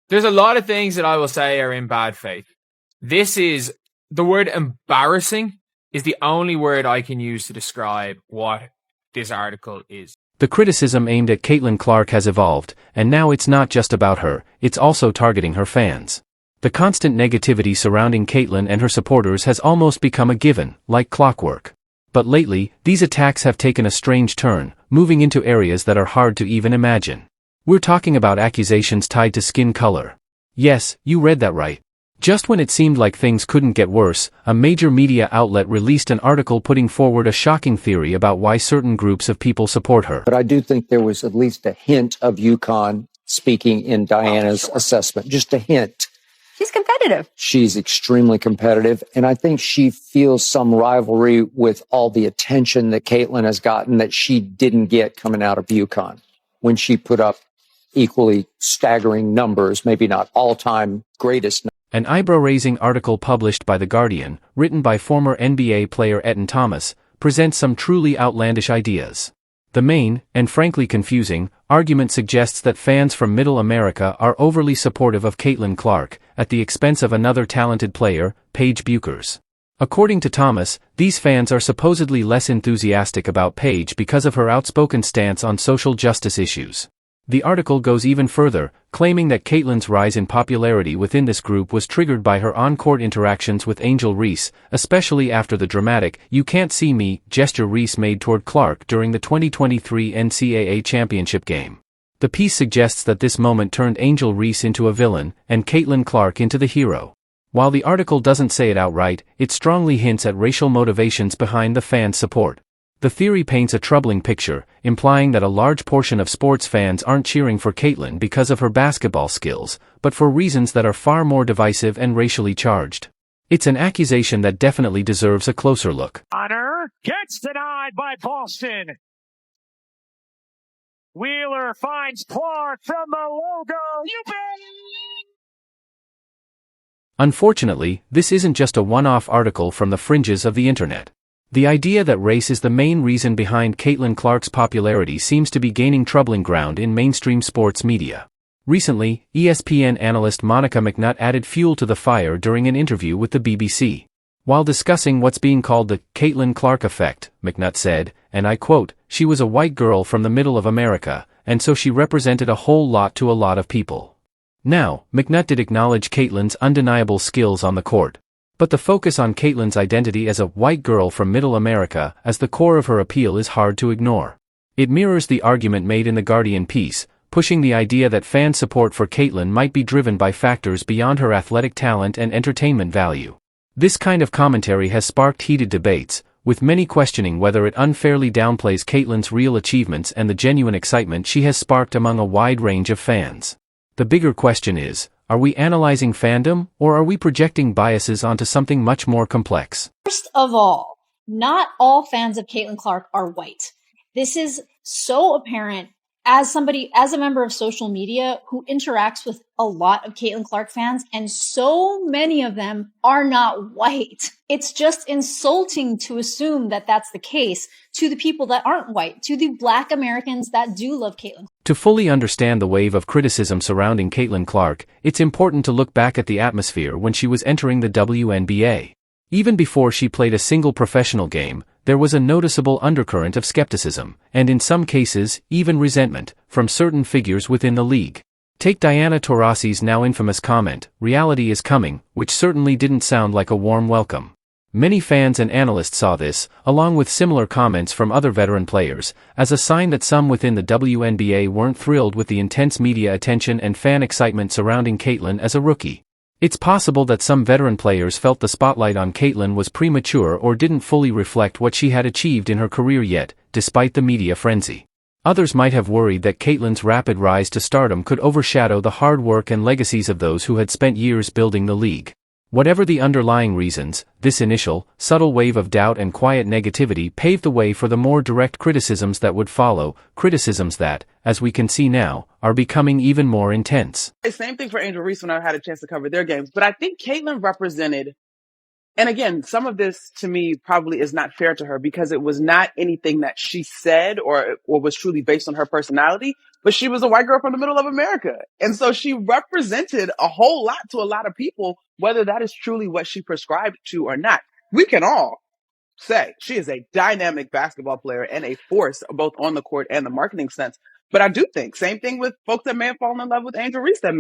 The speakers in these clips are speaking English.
There's a lot of things that I will say are in bad faith. The word embarrassing is the only word I can use to describe what this article is. The criticism aimed at Caitlin Clark has evolved, and now it's not just about her, it's also targeting her fans. The constant negativity surrounding Caitlin and her supporters has almost become a given, like clockwork. But lately, these attacks have taken a strange turn, moving into areas that are hard to even imagine. We're talking about accusations tied to skin color. Yes, you read that right. Just when it seemed like things couldn't get worse, a major media outlet released an article putting forward a shocking theory about why certain groups of people support her. But I do think there was at least a hint of UConn speaking in Diana's assessment, just a hint. She's competitive. She's extremely competitive, and I think she feels some rivalry with all the attention that Caitlin has gotten that she didn't get coming out of UConn when she put up equally staggering numbers, maybe not all-time greatest numbers. An eyebrow-raising article published by The Guardian, written by former NBA player Etan Thomas, presents some truly outlandish ideas. The main, and frankly confusing, argument suggests that fans from Middle America are overly supportive of Caitlin Clark, at the expense of another talented player, Paige Bueckers. According to Thomas, these fans are supposedly less enthusiastic about Paige because of her outspoken stance on social justice issues. The article goes even further, claiming that Caitlin's rise in popularity within this group was triggered by her on-court interactions with Angel Reese, especially after the dramatic "you can't see me" gesture Reese made toward Clark during the 2023 NCAA championship game. The piece suggests that this moment turned Angel Reese into a villain, and Caitlin Clark into the hero. While the article doesn't say it outright, it strongly hints at racial motivations behind the fans' support. The theory paints a troubling picture, implying that a large portion of sports fans aren't cheering for Caitlin because of her basketball skills, but for reasons that are far more divisive and racially charged. It's an accusation that definitely deserves a closer look. Honor gets denied by Boston. Wheeler finds Clark from the logo. You bet! Unfortunately, this isn't just a one-off article from the fringes of the internet. The idea that race is the main reason behind Caitlin Clark's popularity seems to be gaining troubling ground in mainstream sports media. Recently, ESPN analyst Monica McNutt added fuel to the fire during an interview with the BBC. While discussing what's being called the Caitlin Clark effect, McNutt said, and I quote, "She was a white girl from the middle of America, and so she represented a whole lot to a lot of people." Now, McNutt did acknowledge Caitlin's undeniable skills on the court. But the focus on Caitlin's identity as a white girl from Middle America as the core of her appeal is hard to ignore. It mirrors the argument made in the Guardian piece, pushing the idea that fan support for Caitlin might be driven by factors beyond her athletic talent and entertainment value. This kind of commentary has sparked heated debates, with many questioning whether it unfairly downplays Caitlin's real achievements and the genuine excitement she has sparked among a wide range of fans. The bigger question is, are we analyzing fandom, or are we projecting biases onto something much more complex? First of all, not all fans of Caitlin Clark are white. This is so apparent as a member of social media who interacts with a lot of Caitlin Clark fans, and so many of them are not white. It's just insulting to assume that that's the case to the people that aren't white, to the Black Americans that do love Caitlin. To fully understand the wave of criticism surrounding Caitlin Clark, it's important to look back at the atmosphere when she was entering the WNBA. Even before she played a single professional game, there was a noticeable undercurrent of skepticism, and in some cases, even resentment, from certain figures within the league. Take Diana Taurasi's now infamous comment, "Reality is coming," which certainly didn't sound like a warm welcome. Many fans and analysts saw this, along with similar comments from other veteran players, as a sign that some within the WNBA weren't thrilled with the intense media attention and fan excitement surrounding Caitlin as a rookie. It's possible that some veteran players felt the spotlight on Caitlin was premature or didn't fully reflect what she had achieved in her career yet, despite the media frenzy. Others might have worried that Caitlin's rapid rise to stardom could overshadow the hard work and legacies of those who had spent years building the league. Whatever the underlying reasons, this initial, subtle wave of doubt and quiet negativity paved the way for the more direct criticisms that would follow, criticisms that, as we can see now, are becoming even more intense. Same thing for Angel Reese when I had a chance to cover their games, but I think Caitlin represented And again, some of this to me probably is not fair to her because it was not anything that she said or was truly based on her personality, but she was a white girl from the middle of America. And so she represented a whole lot to a lot of people, whether that is truly what she prescribed to or not. We can all say she is a dynamic basketball player and a force both on the court and the marketing sense. But I do think same thing with folks that may have fallen in love with Angel Reese that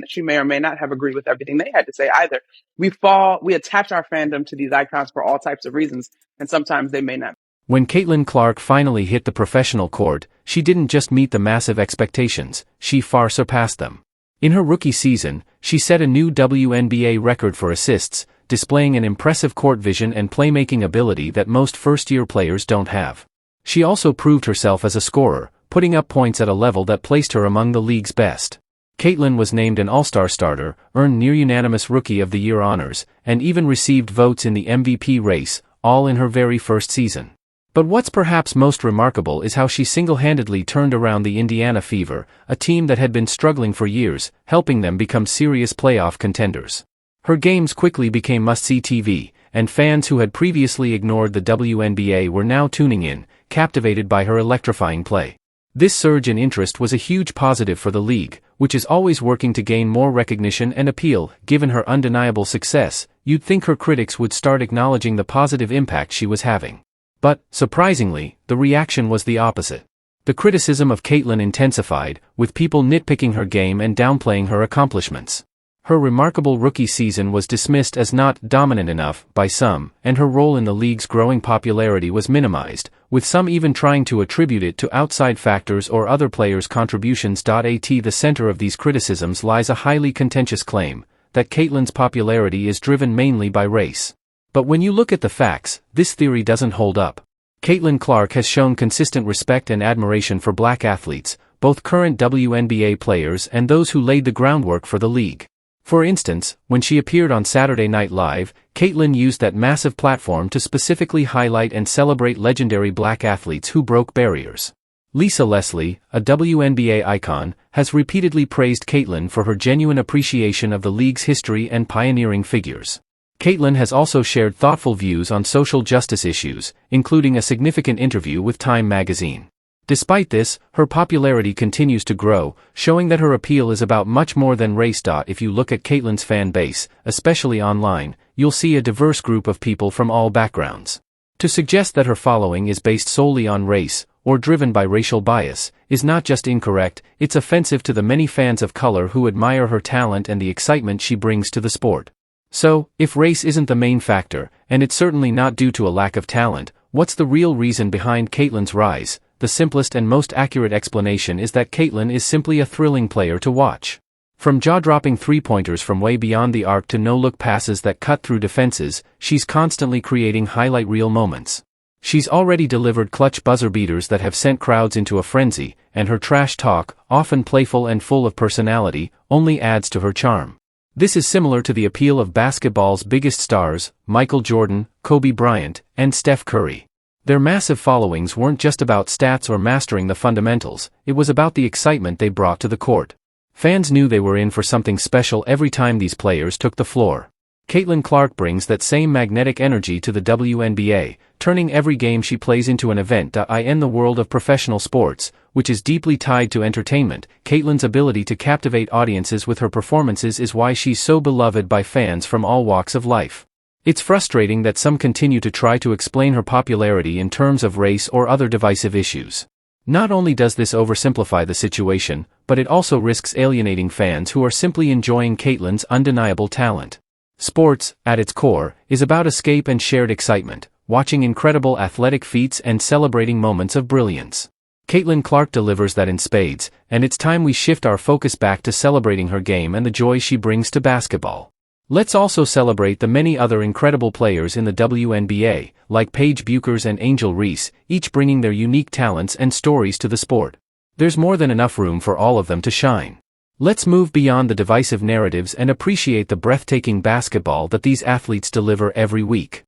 she may or may not have agreed with everything they had to say either. We attach our fandom to these icons for all types of reasons, and sometimes they may not. When Caitlin Clark finally hit the professional court, she didn't just meet the massive expectations, she far surpassed them. In her rookie season, she set a new WNBA record for assists, displaying an impressive court vision and playmaking ability that most first-year players don't have. She also proved herself as a scorer, putting up points at a level that placed her among the league's best. Caitlin was named an All-Star starter, earned near-unanimous Rookie of the Year honors, and even received votes in the MVP race, all in her very first season. But what's perhaps most remarkable is how she single-handedly turned around the Indiana Fever, a team that had been struggling for years, helping them become serious playoff contenders. Her games quickly became must-see TV, and fans who had previously ignored the WNBA were now tuning in, captivated by her electrifying play. This surge in interest was a huge positive for the league, which is always working to gain more recognition and appeal. Given her undeniable success, you'd think her critics would start acknowledging the positive impact she was having. But, surprisingly, the reaction was the opposite. The criticism of Caitlin intensified, with people nitpicking her game and downplaying her accomplishments. Her remarkable rookie season was dismissed as not dominant enough by some, and her role in the league's growing popularity was minimized, with some even trying to attribute it to outside factors or other players' contributions. At the center of these criticisms lies a highly contentious claim, that Caitlin's popularity is driven mainly by race. But when you look at the facts, this theory doesn't hold up. Caitlin Clark has shown consistent respect and admiration for black athletes, both current WNBA players and those who laid the groundwork for the league. For instance, when she appeared on Saturday Night Live, Caitlin used that massive platform to specifically highlight and celebrate legendary black athletes who broke barriers. Lisa Leslie, a WNBA icon, has repeatedly praised Caitlin for her genuine appreciation of the league's history and pioneering figures. Caitlin has also shared thoughtful views on social justice issues, including a significant interview with Time magazine. Despite this, her popularity continues to grow, showing that her appeal is about much more than race. If you look at Caitlin's fan base, especially online, you'll see a diverse group of people from all backgrounds. To suggest that her following is based solely on race, or driven by racial bias, is not just incorrect, it's offensive to the many fans of color who admire her talent and the excitement she brings to the sport. So, if race isn't the main factor, and it's certainly not due to a lack of talent, what's the real reason behind Caitlin's rise? The simplest and most accurate explanation is that Caitlin is simply a thrilling player to watch. From jaw-dropping three-pointers from way beyond the arc to no-look passes that cut through defenses, she's constantly creating highlight reel moments. She's already delivered clutch buzzer beaters that have sent crowds into a frenzy, and her trash talk, often playful and full of personality, only adds to her charm. This is similar to the appeal of basketball's biggest stars, Michael Jordan, Kobe Bryant, and Steph Curry. Their massive followings weren't just about stats or mastering the fundamentals, it was about the excitement they brought to the court. Fans knew they were in for something special every time these players took the floor. Caitlin Clark brings that same magnetic energy to the WNBA, turning every game she plays into an event. In the world of professional sports, which is deeply tied to entertainment, Caitlin's ability to captivate audiences with her performances is why she's so beloved by fans from all walks of life. It's frustrating that some continue to try to explain her popularity in terms of race or other divisive issues. Not only does this oversimplify the situation, but it also risks alienating fans who are simply enjoying Caitlin's undeniable talent. Sports, at its core, is about escape and shared excitement, watching incredible athletic feats and celebrating moments of brilliance. Caitlin Clark delivers that in spades, and it's time we shift our focus back to celebrating her game and the joy she brings to basketball. Let's also celebrate the many other incredible players in the WNBA, like Paige Bueckers and Angel Reese, each bringing their unique talents and stories to the sport. There's more than enough room for all of them to shine. Let's move beyond the divisive narratives and appreciate the breathtaking basketball that these athletes deliver every week.